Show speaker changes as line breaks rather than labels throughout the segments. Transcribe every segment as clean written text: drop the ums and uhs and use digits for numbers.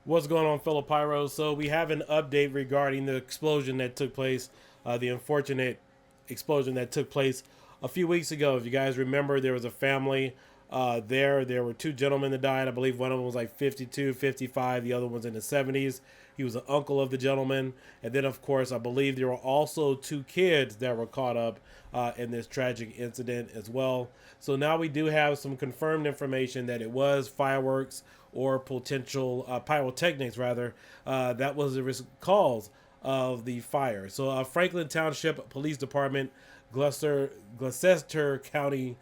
What's going on, fellow Pyros? So we have an update regarding the explosion that took place, the unfortunate explosion that took place a few weeks ago. If you guys remember, there was a family there. There were two gentlemen that died. I believe one of them was like 52, 55. The other one's in the 70s. He was an uncle of the gentleman. And then, of course, I believe there were also two kids that were caught up in this tragic incident as well. So now we do have some confirmed information that it was fireworks or potential pyrotechnics, rather, that was the cause of the fire. So, Franklin Township Police Department, Gloucester County,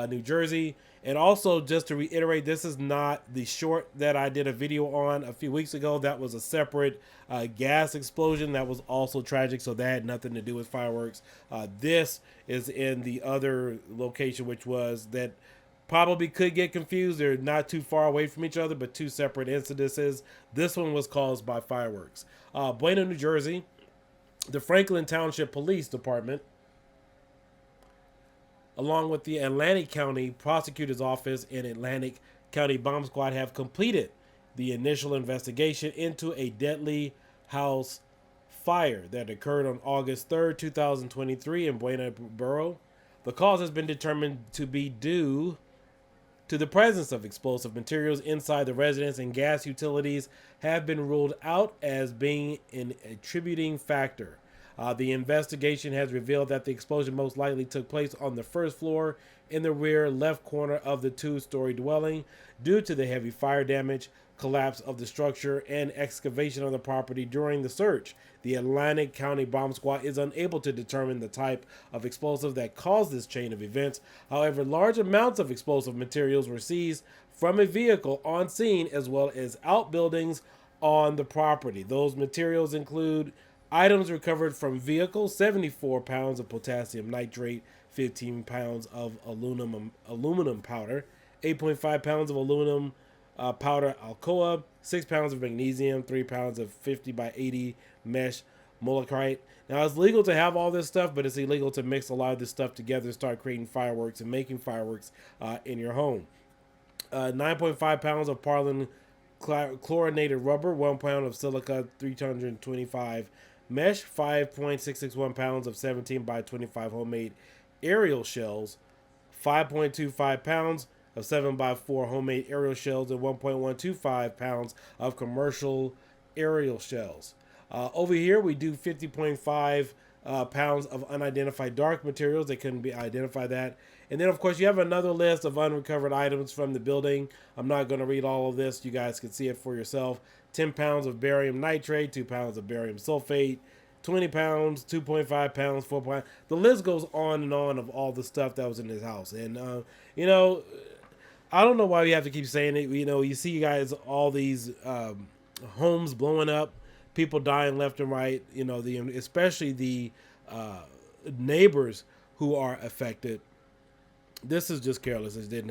New Jersey. And also, just to reiterate, this is not the short that I did a video on a few weeks ago. That was a separate gas explosion that was also tragic, so that had nothing to do with fireworks. This is in the other location, which was that probably could get confused. They're not too far away from each other, but two separate incidences. This one was caused by fireworks. Bueno, New Jersey, the Franklin Township Police Department, along with the Atlantic County Prosecutor's Office and Atlantic County Bomb Squad, have completed the initial investigation into a deadly house fire that occurred on August 3rd, 2023 in Buena Borough. The cause has been determined to be due to the presence of explosive materials inside the residence, and gas utilities have been ruled out as being an attributing factor. The investigation has revealed that the explosion most likely took place on the first floor in the rear left corner of the two-story dwelling due to the heavy fire damage, collapse of the structure, and excavation of the property during the search. The Atlantic County Bomb Squad is unable to determine the type of explosive that caused this chain of events. However, large amounts of explosive materials were seized from a vehicle on scene as well as outbuildings on the property. Those materials include items recovered from vehicles: 74 pounds of potassium nitrate, 15 pounds of aluminum powder, 8.5 pounds of aluminum powder alcoa, 6 pounds of magnesium, 3 pounds of 50 by 80 mesh molybdenite. Now, it's legal to have all this stuff, but it's illegal to mix a lot of this stuff together, start creating fireworks and making fireworks in your home. 9.5 pounds of Parlin chlorinated rubber, 1 pound of silica 325 mesh, 5.661 pounds of 17 by 25 homemade aerial shells, 5.25 pounds of 7 by 4 homemade aerial shells, and 1.125 pounds of commercial aerial shells. Over here, we do 50.5 pounds of unidentified dark materials. They couldn't be identify that. And then, of course, you have another list of unrecovered items from the building. I'm not going to read all of this. You guys can see it for yourself. 10 pounds of barium nitrate, 2 pounds of barium sulfate, 20 pounds, 2.5 pounds, 4 pounds. The list goes on and on of all the stuff that was in this house. And, I don't know why we have to keep saying it. You see, you guys, all these homes blowing up, people dying left and right. Especially the neighbors who are affected. This is just careless. It didn't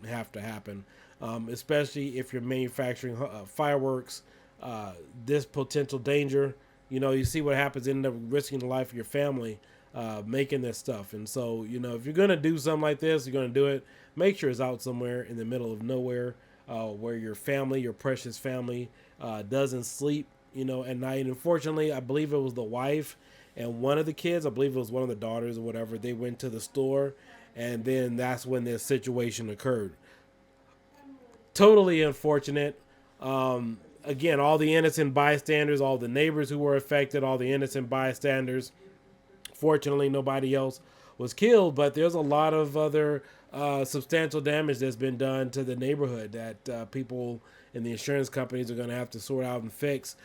have to happen, especially if you're manufacturing fireworks. This potential danger. You see what happens. End up risking the life of your family making this stuff. And so, if you're gonna do something like this, you're gonna do it. Make sure it's out somewhere in the middle of nowhere, where your family, your precious family, doesn't sleep, at night. And unfortunately, I believe it was the wife and one of the kids. I believe it was one of the daughters or whatever. They went to the store, and then that's when this situation occurred. Totally unfortunate. Again, all the innocent bystanders, all the neighbors who were affected, all the innocent bystanders. Fortunately, nobody else was killed, but there's a lot of other substantial damage that's been done to the neighborhood that people and the insurance companies are going to have to sort out and fix,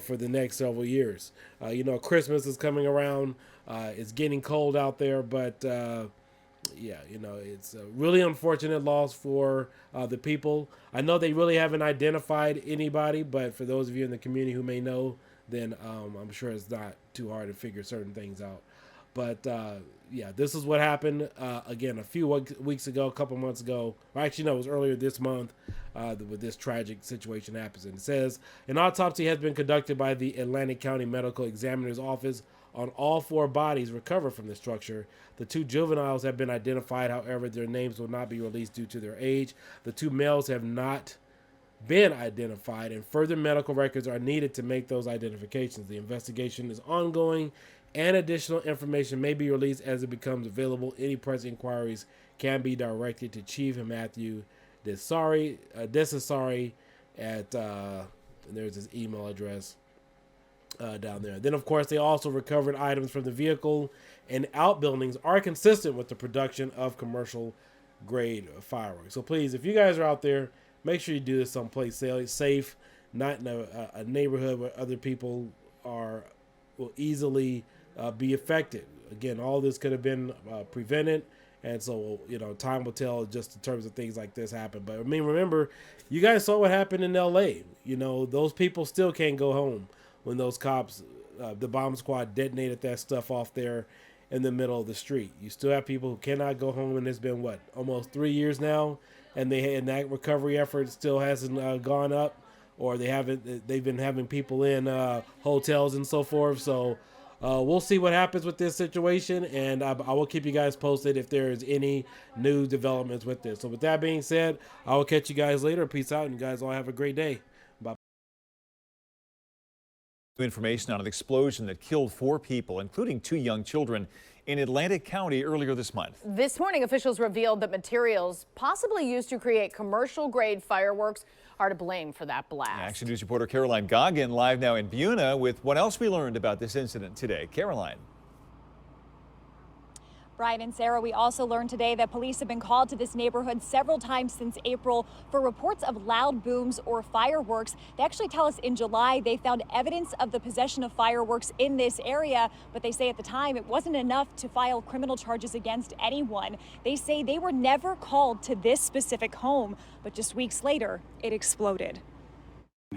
for the next several years. Christmas is coming around. It's getting cold out there, but it's a really unfortunate loss for the people. I know they really haven't identified anybody, but for those of you in the community who may know, then I'm sure it's not too hard to figure certain things out. But this is what happened. Again, a few weeks ago, a couple months ago, or actually, no, it was earlier this month, with this tragic situation happens. And it says, an autopsy has been conducted by the Atlantic County Medical Examiner's Office on all 4 bodies recovered from the structure. The 2 juveniles have been identified. However, their names will not be released due to their age. The 2 males have not been identified, and further medical records are needed to make those identifications. The investigation is ongoing, and additional information may be released as it becomes available. Any press inquiries can be directed to Chief Matthew Desari at and there's his email address down there. Then, of course, they also recovered items from the vehicle and outbuildings are consistent with the production of commercial grade fireworks. So please, if you guys are out there, make sure you do this someplace safe, not in a neighborhood where other people will easily be affected. Again, all this could have been prevented, and so time will tell just in terms of things like this happen. But I mean, remember, you guys saw what happened in L.A. Those people still can't go home when those cops, the bomb squad, detonated that stuff off there in the middle of the street. You still have people who cannot go home, and it's been almost 3 years now, and that recovery effort still hasn't gone up, or they've been having people in hotels and so forth. So we'll see what happens with this situation, and I will keep you guys posted if there is any new developments with this. So with that being said, I will catch you guys later. Peace out, and you guys all have a great day. Bye.
Information on an explosion that killed 4 people, including 2 young children, in Atlantic County earlier this month.
This morning, officials revealed that materials possibly used to create commercial-grade fireworks are to blame for that blast.
Action News reporter Caroline Goggin live now in Buna with what else we learned about this incident today. Caroline.
Brian and Sarah, we also learned today that police have been called to this neighborhood several times since April for reports of loud booms or fireworks. They actually tell us in July they found evidence of the possession of fireworks in this area, but they say at the time it wasn't enough to file criminal charges against anyone. They say they were never called to this specific home, but just weeks later, it exploded.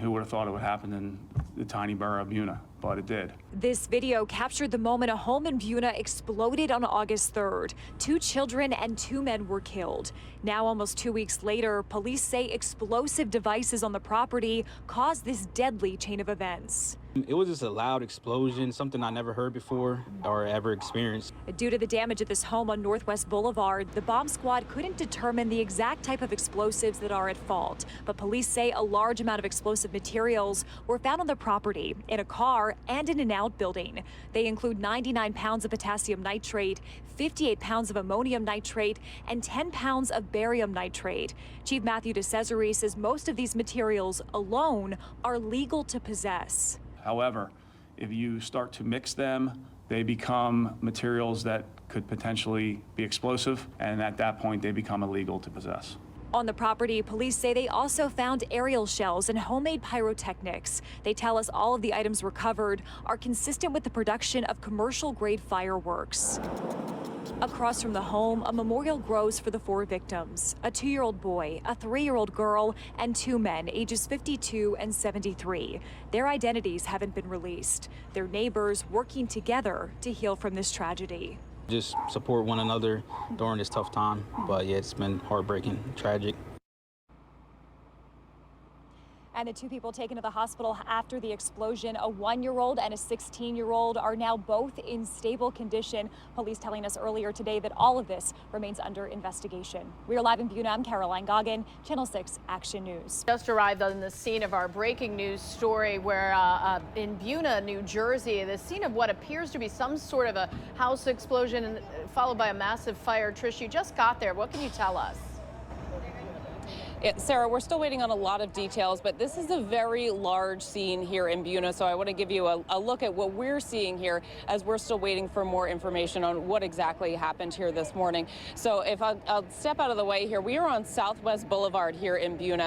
Who would have thought it would happen in the tiny borough of Buna, but it did.
This video captured the moment a home in Buna exploded on August 3rd. 2 children and 2 men were killed. Now, almost 2 weeks later, police say explosive devices on the property caused this deadly chain of events.
It was just a loud explosion, something I never heard before or ever experienced.
Due to the damage at this home on Northwest Boulevard, the bomb squad couldn't determine the exact type of explosives that are at fault. But police say a large amount of explosive materials were found on the property, in a car and in an outbuilding. They include 99 pounds of potassium nitrate, 58 pounds of ammonium nitrate, and 10 pounds of barium nitrate. Chief Matthew DeCesare says most of these materials alone are legal to possess.
However, if you start to mix them, they become materials that could potentially be explosive, and at that point, they become illegal to possess.
On the property, police say they also found aerial shells and homemade pyrotechnics. They tell us all of the items recovered are consistent with the production of commercial-grade fireworks. Across from the home, a memorial grows for the 4 victims, a 2-year-old boy, a 3-year-old girl, and 2 men, ages 52 and 73. Their identities haven't been released. Their neighbors working together to heal from this tragedy.
Just support one another during this tough time, but yeah, it's been heartbreaking, tragic.
And the 2 people taken to the hospital after the explosion, a 1-year-old and a 16-year-old, are now both in stable condition. Police telling us earlier today that all of this remains under investigation. We are live in Buna. I'm Caroline Goggin, Channel 6 Action News.
Just arrived on the scene of our breaking news story where in Buna, New Jersey, the scene of what appears to be some sort of a house explosion followed by a massive fire. Trish, you just got there. What can you tell us?
Sarah, we're still waiting on a lot of details, but this is a very large scene here in Buna, so I want to give you a look at what we're seeing here as we're still waiting for more information on what exactly happened here this morning. So if I'll step out of the way here, we are on Southwest Boulevard here in Buna.